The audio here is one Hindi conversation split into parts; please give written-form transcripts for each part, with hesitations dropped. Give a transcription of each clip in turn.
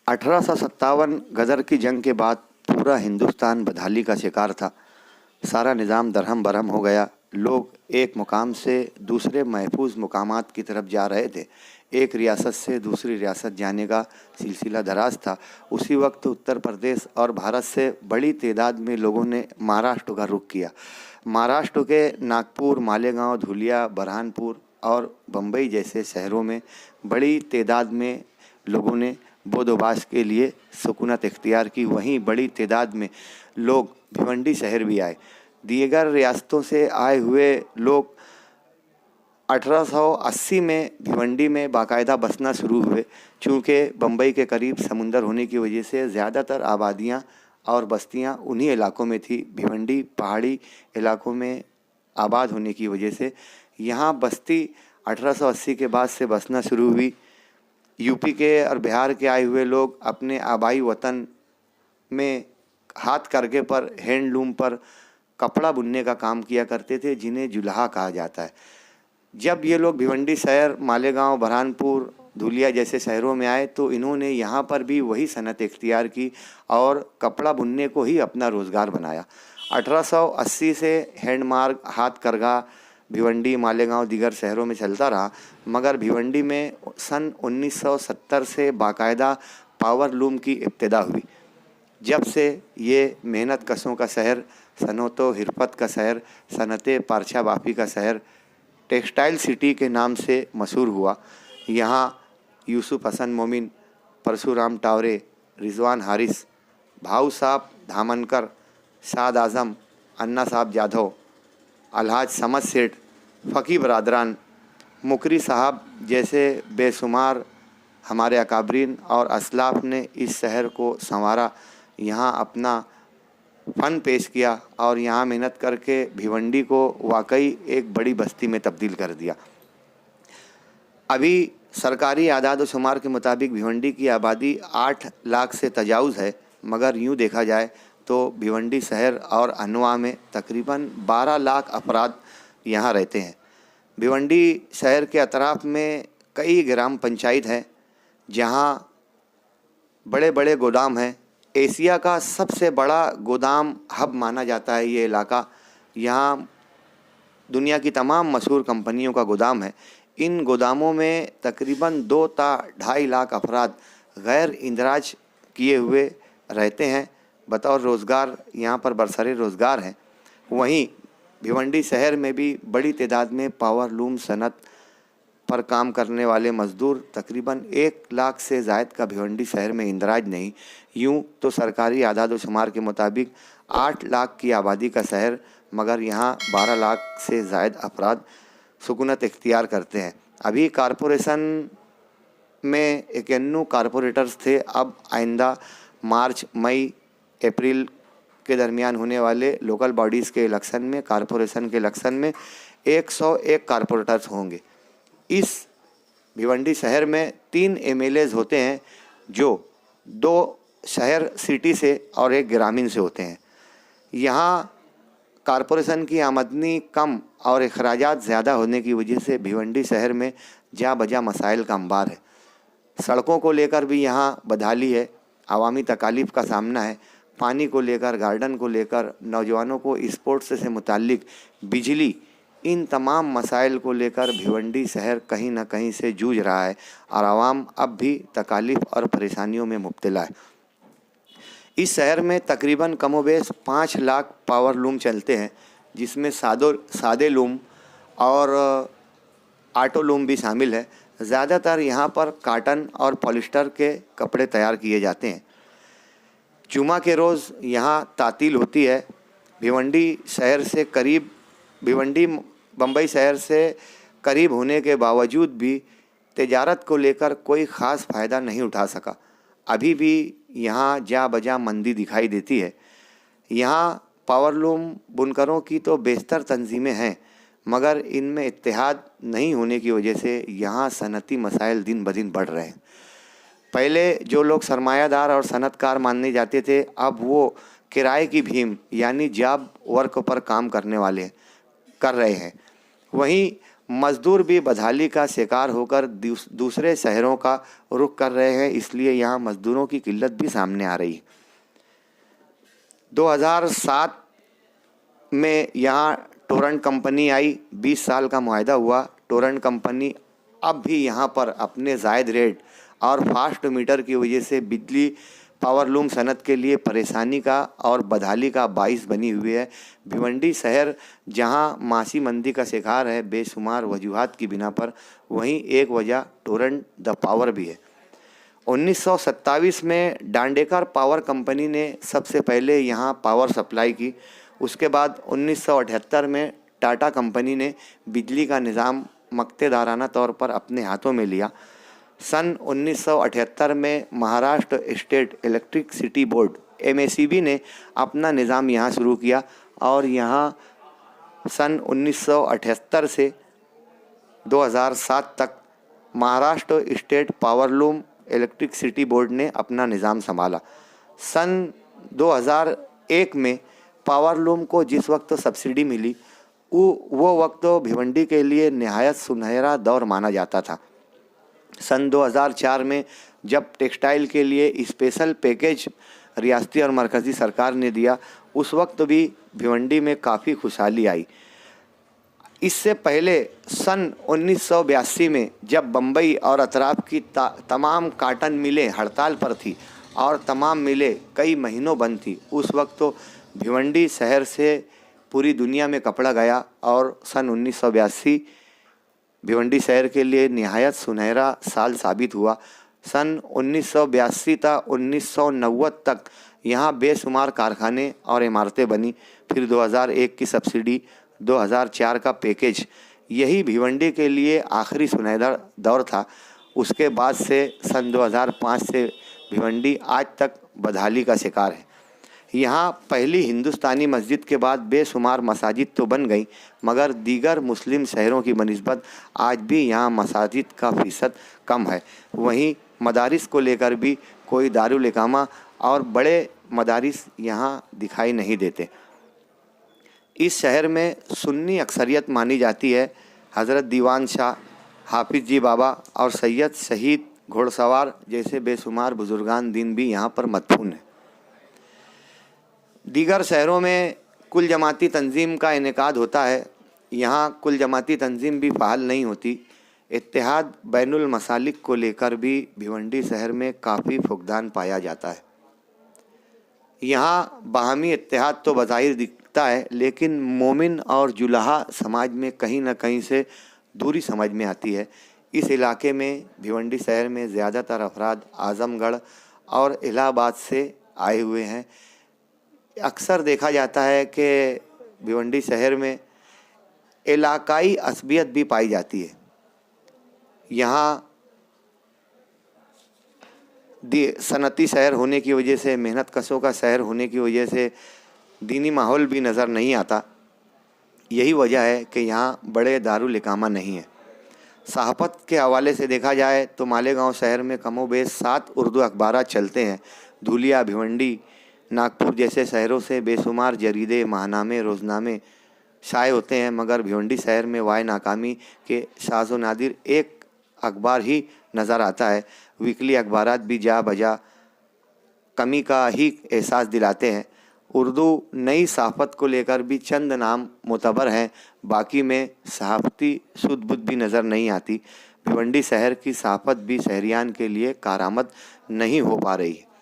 1857 गदर की जंग के बाद पूरा हिंदुस्तान बदहाली का शिकार था। सारा निज़ाम दरहम बरहम हो गया। लोग एक मुकाम से दूसरे महफूज मुकामात की तरफ जा रहे थे। एक रियासत से दूसरी रियासत जाने का सिलसिला दराज था। उसी वक्त उत्तर प्रदेश और भारत से बड़ी तादाद में लोगों ने महाराष्ट्र का रुख किया। महाराष्ट्र के नागपुर, मालेगांव, धुलिया, बरहानपुर और बम्बई जैसे शहरों में बड़ी तादाद में लोगों ने बौद्धवास के लिए सुकूनत इख्तियार की। वहीं बड़ी तादाद में लोग भिवंडी शहर भी आए। दीगर रियासतों से आए हुए लोग 1880 में भिवंडी में बाकायदा बसना शुरू हुए। चूँकि बम्बई के करीब समुंदर होने की वजह से ज़्यादातर आबादियाँ और बस्तियाँ उन्हीं इलाकों में थी। भिवंडी पहाड़ी इलाकों में आबाद होने की वजह से यहाँ बस्ती 1880 के बाद से बसना शुरू हुई। यूपी के और बिहार के आए हुए लोग अपने आबाई वतन में हाथ करके पर हैंडलूम पर कपड़ा बुनने का काम किया करते थे, जिन्हें जुल्हा कहा जाता है। जब ये लोग भिवंडी शहर, मालेगांव, बरहानपुर, धुलिया जैसे शहरों में आए तो इन्होंने यहाँ पर भी वही सनत इख्तियार की और कपड़ा बुनने को ही अपना रोज़गार बनाया। 1880 से हैंडमार्क, हाथ करघा भिवंडी, मालेगांव, दीगर शहरों में चलता रहा, मगर भिवंडी में सन 1970 से बाकायदा पावर लूम की इब्तिदा हुई। जब से ये मेहनत कशों का शहर, सनतो हिरफत का शहर, सनते पारछा बाफी का शहर, टेक्सटाइल सिटी के नाम से मशहूर हुआ। यहाँ यूसुफ हसन मोमिन, परशुराम टावरे, रिजवान हारिस, भाऊ साहब धामनकर, साद आज़म, अन्ना साहब जाधव, अलहाज समद सेठ, फ़की बरादरान, मुकरी साहब जैसे बेशुमार हमारे अकाबरीन और असलाफ ने इस शहर को संवारा। यहाँ अपना फ़न पेश किया और यहाँ मेहनत करके भिवंडी को वाकई एक बड़ी बस्ती में तब्दील कर दिया। अभी सरकारी आदाद व शुमार के मुताबिक भिवंडी की आबादी 8 लाख से तजावुज़ है, मगर यूँ देखा जाए तो भिवंडी शहर और अनवा में तकरीबन 12 लाख अफराद यहाँ रहते हैं। भिवंडी शहर के अतराफ़ में कई ग्राम पंचायत हैं जहाँ बड़े बड़े गोदाम हैं। एशिया का सबसे बड़ा गोदाम हब माना जाता है ये इलाका। यहाँ दुनिया की तमाम मशहूर कंपनियों का गोदाम है। इन गोदामों में तकरीबन 2 ता 2.5 लाख अफराद गैर इंदराज किए हुए रहते हैं। बतौर रोज़गार यहाँ पर बरसरे रोज़गार हैं। वहीं भिवंडी शहर में भी बड़ी तादाद में पावर लूम सनत पर काम करने वाले मज़दूर, तकरीबन 1 लाख से ज़ायद का भिवंडी शहर में इंदराज नहीं। यूँ तो सरकारी आदाद व शुमार के मुताबिक 8 लाख की आबादी का शहर, मगर यहाँ 12 लाख से ज़ायद अफराद सुकूनत इख्तियार करते हैं। अभी कारपोरेशन में 91 कारपोरेटर्स थे। अब आइंदा मार्च, मई, अप्रैल के दरमियान होने वाले लोकल बॉडीज़ के इलेक्शन में, कारपोरेशन के इलेक्शन में 101 कारपोरेटर्स होंगे। इस भिवंडी शहर में 3 MLAs होते हैं, जो 2 शहर सिटी से और 1 ग्रामीण से होते हैं। यहाँ कारपोरेशन की आमदनी कम और अखराजात ज़्यादा होने की वजह से भिवंडी शहर में जा बजा मसाइल का अंबार है। सड़कों को लेकर भी यहाँ बदहाली है, अवामी तकालीफ का सामना है। पानी को लेकर, गार्डन को लेकर, नौजवानों को स्पोर्ट्स से मुताल्लिक, बिजली, इन तमाम मसाइल को लेकर भिवंडी शहर कहीं ना कहीं से जूझ रहा है और आवाम अब भी तकालीफ और परेशानियों में मुब्तला है। इस शहर में तकरीबन कमोबेश 5 लाख पावर लूम चलते हैं, जिसमें सादे लूम और आटो लूम भी शामिल है। ज़्यादातर यहाँ पर काटन और पॉलिस्टर के कपड़े तैयार किए जाते हैं। जुमा के रोज़ यहाँ तातील होती है। भिवंडी बम्बई शहर से करीब होने के बावजूद भी तिजारत को लेकर कोई ख़ास फ़ायदा नहीं उठा सका। अभी भी यहाँ जा बजा मंदी दिखाई देती है। यहाँ पावरलूम बुनकरों की तो बेशतर तंजीमें हैं, मगर इनमें इत्तेहाद नहीं होने की वजह से यहाँ सनती मसाइल दिन ब दिन बढ़ रहे हैं। पहले जो लोग सरमायादार और सनतकार मानने जाते थे, अब वो किराए की भीम यानी जॉब वर्क पर काम करने वाले कर रहे हैं। वहीं मजदूर भी बदहाली का शिकार होकर दूसरे शहरों का रुख कर रहे हैं, इसलिए यहाँ मजदूरों की किल्लत भी सामने आ रही है। 2007 में यहाँ टोरेंट कंपनी आई, 20 साल का मुआहदा हुआ। टोरेंट कंपनी अब भी यहाँ पर अपने जायद रेट और फास्ट मीटर की वजह से बिजली पावरलूम सनत के लिए परेशानी का और बदहाली का बाइस बनी हुई है। भिवंडी शहर जहाँ मासी मंदी का शिकार है बेशुमार वजूहात की बिना पर, वहीं एक वजह टोरेंट द पावर भी है। 1927 में डांडेकर पावर कंपनी ने सबसे पहले यहाँ पावर सप्लाई की। उसके बाद 1978 में टाटा कंपनी ने बिजली का निज़ाम मक्तेदाराना तौर पर अपने हाथों में लिया। सन 1978 में Maharashtra state electricity board MACB ने अपना निज़ाम यहाँ शुरू किया और यहाँ सन 1978 से 2007 तक Maharashtra state powerloom electricity board ने अपना निज़ाम संभाला। सन 2001 में पावरलूम को जिस वक्त सब्सिडी मिली वो वक्त भिवंडी के लिए नहायत सुनहरा दौर माना जाता था। सन 2004 में जब टेक्सटाइल के लिए स्पेशल पैकेज रियासती और मरकज़ी सरकार ने दिया, उस वक्त भी भिवंडी में काफ़ी खुशहाली आई। इससे पहले सन 1982 में जब बम्बई और अतराफ की तमाम काटन मिलें हड़ताल पर थी और तमाम मिलें कई महीनों बंद थी, उस वक्त तो भिवंडी शहर से पूरी दुनिया में कपड़ा गया और सन 1982 भिवंडी शहर के लिए निहायत सुनहरा साल साबित हुआ। सन 1982 था 1990 तक यहाँ बेशुमार कारखाने और इमारतें बनी। फिर 2001 की सब्सिडी, 2004 का पैकेज, यही भिवंडी के लिए आखिरी सुनहरा दौर था। उसके बाद से सन 2005 से भिवंडी आज तक बदहाली का शिकार है। यहाँ पहली हिंदुस्तानी मस्जिद के बाद बेशुमार मसाजिद तो बन गई, मगर दीगर मुस्लिम शहरों की बनिस्बत आज भी यहाँ मसाजिद का फ़ीसद कम है। वहीं मदारिस को लेकर भी कोई दारुल इकामा और बड़े मदारिस यहाँ दिखाई नहीं देते। इस शहर में सुन्नी अक्सरियत मानी जाती है। हज़रत दीवान शाह, हाफिज़ जी बाबा और सैयद शहीद घोड़सवार जैसे बेशुमार बुजुर्गान दीन भी यहाँ पर मदफून है। दीगर शहरों में कुल जमाती तंजीम का इनेकाद होता है, यहाँ कुल जमाती तंजीम भी फ़ाल नहीं होती। इत्तेहाद बैनुल मसालिक को लेकर भी भिवंडी शहर में काफ़ी फुकदान पाया जाता है। यहाँ बाहमी इत्तेहाद तो बज़ाहिर दिखता है, लेकिन मोमिन और जुलहा समाज में कहीं न कहीं से दूरी समझ में आती है। इस इलाके में भिवंडी शहर में ज़्यादातर अफराद आज़मगढ़ और इलाहाबाद से आए हुए हैं। अक्सर देखा जाता है कि भिवंडी शहर में इलाकाई असबियत भी पाई जाती है। यहाँ सनती शहर होने की वजह से, मेहनत कशों का शहर होने की वजह से दीनी माहौल भी नज़र नहीं आता। यही वजह है कि यहाँ बड़े दारुल इकामा नहीं है। सहाफ़त के हवाले से देखा जाए तो मालेगांव शहर में कमोबेश 7 उर्दू अखबारात चलते हैं। धुलिया, भिवंडी, नागपुर जैसे शहरों से बेशुमार जरीदे, माहनामे, रोज़नामे शाये होते हैं, मगर भिवंडी शहर में वाय नाकामी के शाज़ो नादिर एक अखबार ही नज़र आता है। वीकली अखबारात भी जा बजा कमी का ही एहसास दिलाते हैं। उर्दू नई सहाफ़त को लेकर भी चंद नाम मुतबर हैं, बाकी में सहाफ़ती सुध-बुध भी नज़र नहीं आती। भिवंडी शहर की सहाफ़त भी शहरियान के लिए कारामद नहीं हो पा रही है।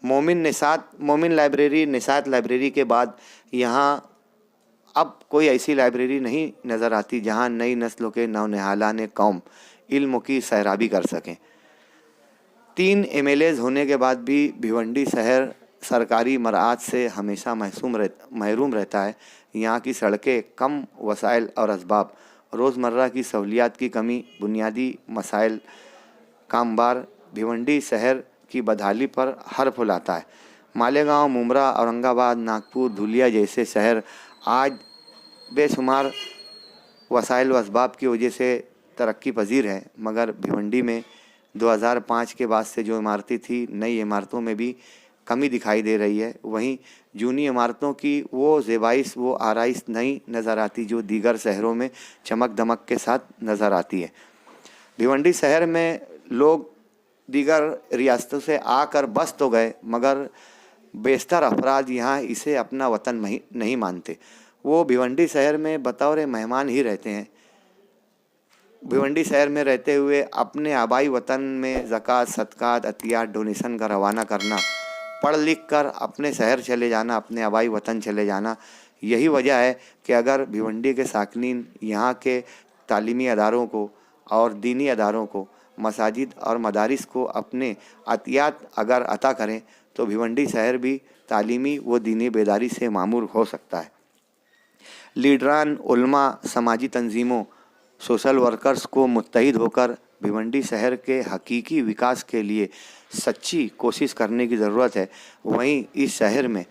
मोमिन लाइब्रेरी, निसात लाइब्रेरी के बाद यहाँ अब कोई ऐसी लाइब्रेरी नहीं नज़र आती जहाँ नई नस्लों के नौनिहालान कौम इल्म की सैराबी कर सकें। 3 MLAs होने के बाद भी भिवंडी शहर सरकारी मराआत से हमेशा महरूम रहता है। यहाँ की सड़कें, कम वसाइल और असबाब, रोज़मर्रा की सहूलियात की कमी, बुनियादी मसाइल कामबार भिवंडी शहर की बदहाली पर हर्फ लाता है। मालेगांव, मुमरा, औरंगाबाद, नागपुर, धुलिया जैसे शहर आज बेशुमार वसाइल व असबाब की वजह से तरक्की पजीर है, मगर भिवंडी में 2005 के बाद से जो इमारतें थी, नई इमारतों में भी कमी दिखाई दे रही है। वहीं जूनी इमारतों की वो ज़ेबाइश, वो आराइश नहीं नज़र आती जो दीगर शहरों में चमक दमक के साथ नज़र आती है। भिवंडी शहर में लोग दीगर रियासतों से आकर बस तो गए, मगर बेशतर अफराद यहाँ इसे अपना वतन नहीं मानते। वो भिवंडी शहर में बतौर मेहमान ही रहते हैं। भिवंडी शहर में रहते हुए अपने आबाई वतन में ज़कात, सदक़ात, अतियात, डोनेशन का रवाना करना, पढ़ लिख कर अपने शहर चले जाना, अपने आबाई वतन चले जाना, यही वजह है कि अगर भिवंडी के साकिनीन यहाँ के तालीमी अदारों को और दीनी अदारों को, मसाजिद और मदारिस को अपने अतियात अगर अता करें तो भिवंडी शहर भी तालीमी व दीनी बेदारी से मामूर हो सकता है। लीडरान, उलमा, समाजी तंजीमों, सोशल वर्कर्स को मुत्तहिद होकर भिवंडी शहर के हकीकी विकास के लिए सच्ची कोशिश करने की ज़रूरत है। वहीं इस शहर में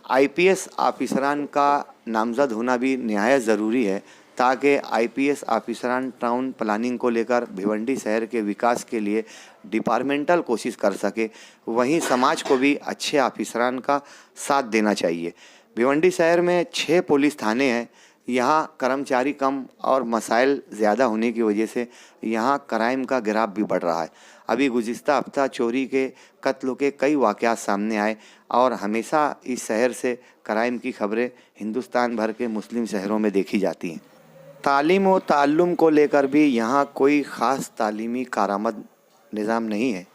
आईपीएस ऑफिसरान का नामज़द होना भी निहायत ज़रूरी है, ताकि आईपीएस ऑफिसरान टाउन प्लानिंग को लेकर भिवंडी शहर के विकास के लिए डिपार्टमेंटल कोशिश कर सके। वहीं समाज को भी अच्छे ऑफिसरान का साथ देना चाहिए। भिवंडी शहर में 6 पुलिस थाने हैं। यहाँ कर्मचारी कम और मसाइल ज़्यादा होने की वजह से यहाँ क्राइम का गिराफ भी बढ़ रहा है। अभी गुज़िश्ता हफ्ता चोरी के, कत्ल के कई वाक़यात सामने आए और हमेशा इस शहर से क्राइम की खबरें हिंदुस्तान भर के मुस्लिम शहरों में देखी जाती हैं। तालीम व ताल्लुम को लेकर भी यहाँ कोई ख़ास तालीमी कारआमद निज़ाम नहीं है।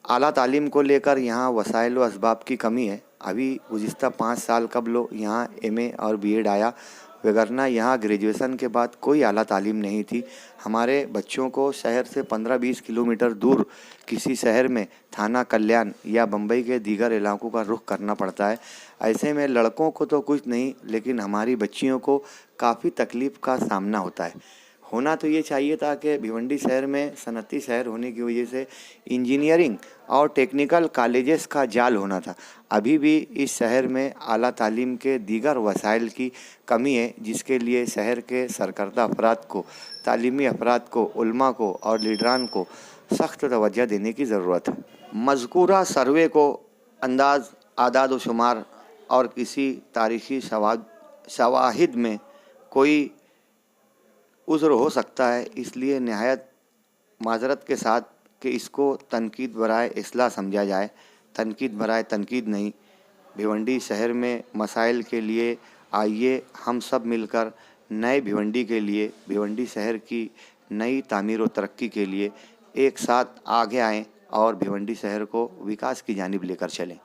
आला तालीम को लेकर यहाँ वसाइल व असबाब की कमी है। अभी गुज़िश्ता 5 साल कबल यहाँ एमए और बीएड आया, वगरना यहाँ ग्रेजुएशन के बाद कोई आला तालीम नहीं थी। हमारे बच्चों को शहर से 15-20 किलोमीटर दूर किसी शहर में थाना कल्याण या बम्बई के दीगर इलाकों का रुख करना पड़ता है। ऐसे में लड़कों को तो कुछ नहीं, लेकिन हमारी बच्चियों को काफ़ी तकलीफ़ का सामना होता है। होना तो ये चाहिए था कि भिवंडी शहर में सनती शहर होने की वजह से इंजीनियरिंग और टेक्निकल कॉलेजेस का जाल होना था। अभी भी इस शहर में आला तालीम के दीगर वसाइल की कमी है, जिसके लिए शहर के सरकर्दा अफराद को, तालीमी अफराद को, उलमा को और लीडरान को सख्त तवज्जो देने की ज़रूरत है। मज़कूरा सर्वे को अंदाज़, आदाद व शुमार और किसी तारीख़ी शवाहिद में कोई उज़्र हो सकता है, इसलिए नहायत माज़रत के साथ कि इसको तनकीद बराए इस्लाह समझा जाए, तनकीद बराए तनकीद नहीं। भिवंडी शहर में मसाइल के लिए आइए हम सब मिलकर नए भिवंडी के लिए, भिवंडी शहर की नई तामीर व तरक्की के लिए एक साथ आगे आएँ और भिवंडी शहर को विकास की जानिब लेकर चलें।